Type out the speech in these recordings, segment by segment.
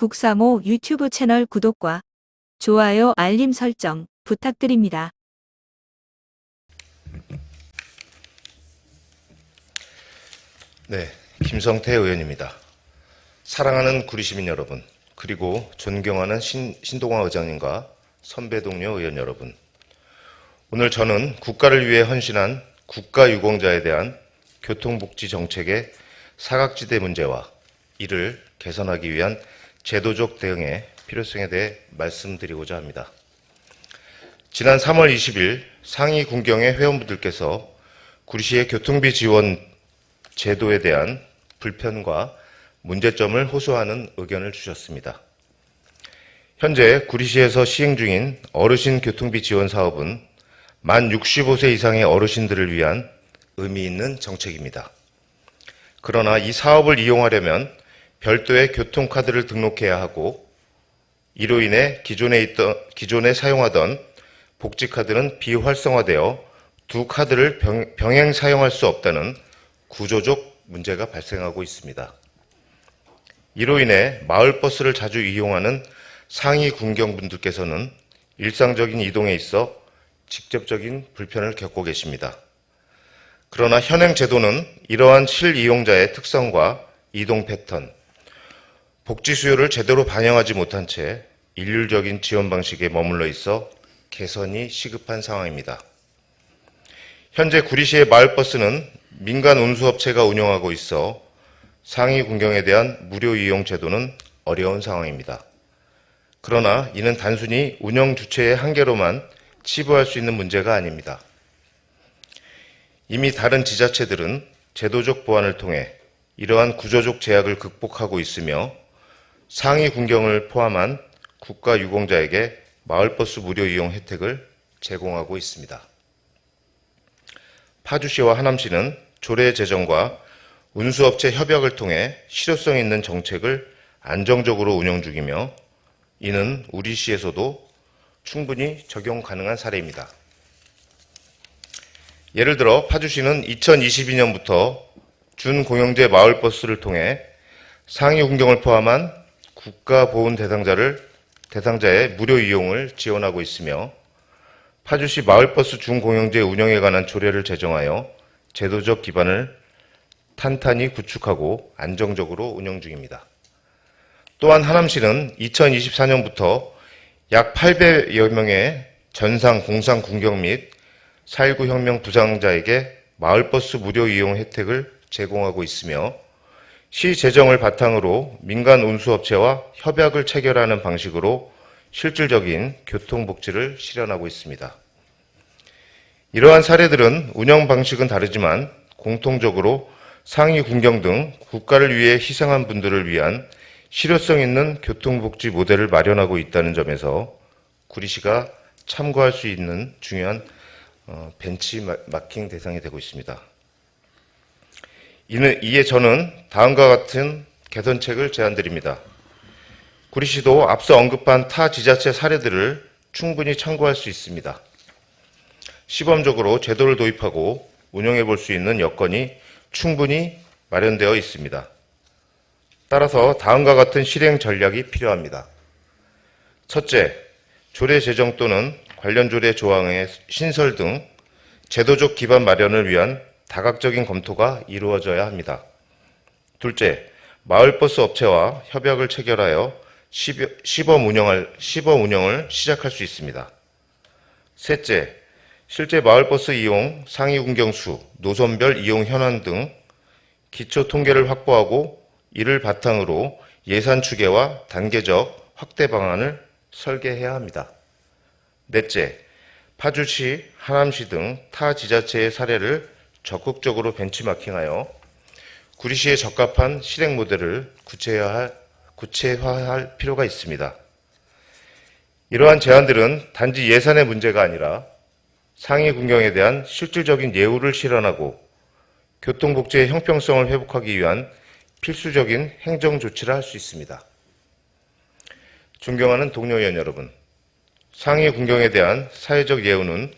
국사모 유튜브 채널 구독과 좋아요, 알림 설정 부탁드립니다. 네, 김성태 의원입니다. 사랑하는 구리시민 여러분, 그리고 존경하는 신동화 의장님과 선배 동료 의원 여러분, 오늘 저는 국가를 위해 헌신한 국가유공자에 대한 교통복지 정책의 사각지대 문제와 이를 개선하기 위한 제도적 대응의 필요성에 대해 말씀드리고자 합니다. 지난 3월 20일 상위 군경의 회원분들께서 구리시의 교통비 지원 제도에 대한 불편과 문제점을 호소하는 의견을 주셨습니다. 현재 구리시에서 시행 중인 어르신 교통비 지원 사업은 만 65세 이상의 어르신들을 위한 의미 있는 정책입니다. 그러나 이 사업을 이용하려면 별도의 교통카드를 등록해야 하고 이로 인해 기존에 사용하던 복지카드는 비활성화되어 두 카드를 병행 사용할 수 없다는 구조적 문제가 발생하고 있습니다. 이로 인해 마을버스를 자주 이용하는 상위 군경분들께서는 일상적인 이동에 있어 직접적인 불편을 겪고 계십니다. 그러나 현행 제도는 이러한 실이용자의 특성과 이동 패턴, 복지 수요를 제대로 반영하지 못한 채 일률적인 지원 방식에 머물러 있어 개선이 시급한 상황입니다. 현재 구리시의 마을버스는 민간 운수업체가 운영하고 있어 상위 군경에 대한 무료 이용 제도는 어려운 상황입니다. 그러나 이는 단순히 운영 주체의 한계로만 치부할 수 있는 문제가 아닙니다. 이미 다른 지자체들은 제도적 보완을 통해 이러한 구조적 제약을 극복하고 있으며 상위 군경을 포함한 국가유공자에게 마을버스 무료 이용 혜택을 제공하고 있습니다. 파주시와 하남시는 조례 제정과 운수업체 협약을 통해 실효성 있는 정책을 안정적으로 운영 중이며 이는 우리 시에서도 충분히 적용 가능한 사례입니다. 예를 들어 파주시는 2022년부터 준공영제 마을버스를 통해 상위 군경을 포함한 국가보훈 대상자의 무료 이용을 지원하고 있으며 파주시 마을버스 준공영제 운영에 관한 조례를 제정하여 제도적 기반을 탄탄히 구축하고 안정적으로 운영 중입니다. 또한 하남시는 2024년부터 약 800여 명의 전상 공상 군경 및 4.19 혁명 부상자에게 마을버스 무료 이용 혜택을 제공하고 있으며 시 재정을 바탕으로 민간 운수업체와 협약을 체결하는 방식으로 실질적인 교통복지를 실현하고 있습니다. 이러한 사례들은 운영 방식은 다르지만 공통적으로 상위 군경 등 국가를 위해 희생한 분들을 위한 실효성 있는 교통복지 모델을 마련하고 있다는 점에서 구리시가 참고할 수 있는 중요한 벤치마킹 대상이 되고 있습니다. 이에 저는 다음과 같은 개선책을 제안드립니다. 구리시도 앞서 언급한 타 지자체 사례들을 충분히 참고할 수 있습니다. 시범적으로 제도를 도입하고 운영해 볼 수 있는 여건이 충분히 마련되어 있습니다. 따라서 다음과 같은 실행 전략이 필요합니다. 첫째, 조례 제정 또는 관련 조례 조항의 신설 등 제도적 기반 마련을 위한 다각적인 검토가 이루어져야 합니다. 둘째, 마을버스 업체와 협약을 체결하여 시범 운영을 시작할 수 있습니다. 셋째, 실제 마을버스 이용 상위 군경수, 노선별 이용 현황 등 기초 통계를 확보하고 이를 바탕으로 예산 추계와 단계적 확대 방안을 설계해야 합니다. 넷째, 파주시, 하남시 등 타 지자체의 사례를 적극적으로 벤치마킹하여 구리시에 적합한 실행 모델을 구체화할 필요가 있습니다. 이러한 제안들은 단지 예산의 문제가 아니라 상위 군경에 대한 실질적인 예우를 실현하고 교통복지의 형평성을 회복하기 위한 필수적인 행정 조치를 할 수 있습니다. 존경하는 동료 의원 여러분, 상위 군경에 대한 사회적 예우는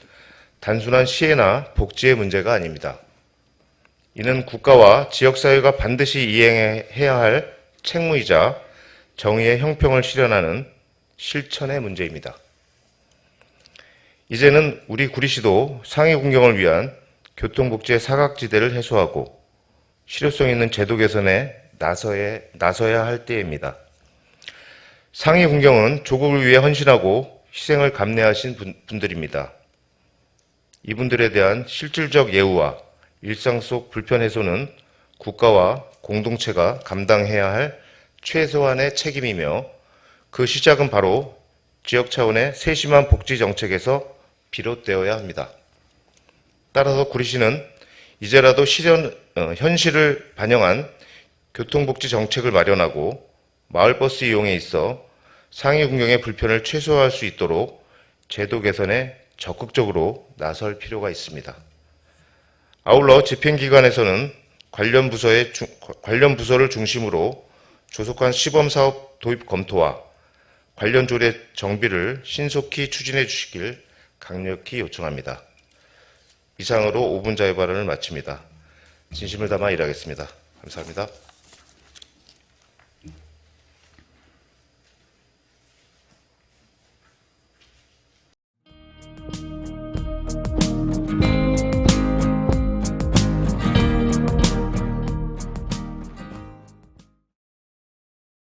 단순한 시혜나 복지의 문제가 아닙니다. 이는 국가와 지역사회가 반드시 이행해야 할 책무이자 정의의 형평을 실현하는 실천의 문제입니다. 이제는 우리 구리시도 상위군경을 위한 교통복지의 사각지대를 해소하고 실효성 있는 제도 개선에 나서야 할 때입니다. 상위군경은 조국을 위해 헌신하고 희생을 감내하신 분들입니다. 이분들에 대한 실질적 예우와 일상 속 불편 해소는 국가와 공동체가 감당해야 할 최소한의 책임이며 그 시작은 바로 지역 차원의 세심한 복지 정책에서 비롯되어야 합니다. 따라서 구리시는 이제라도 현실을 반영한 교통복지 정책을 마련하고 마을버스 이용에 있어 상위군경의 불편을 최소화할 수 있도록 제도 개선에 적극적으로 나설 필요가 있습니다. 아울러 집행기관에서는 관련 부서를 중심으로 조속한 시범사업 도입 검토와 관련 조례 정비를 신속히 추진해 주시길 강력히 요청합니다. 이상으로 5분 자유 발언을 마칩니다. 진심을 담아 일하겠습니다. 감사합니다.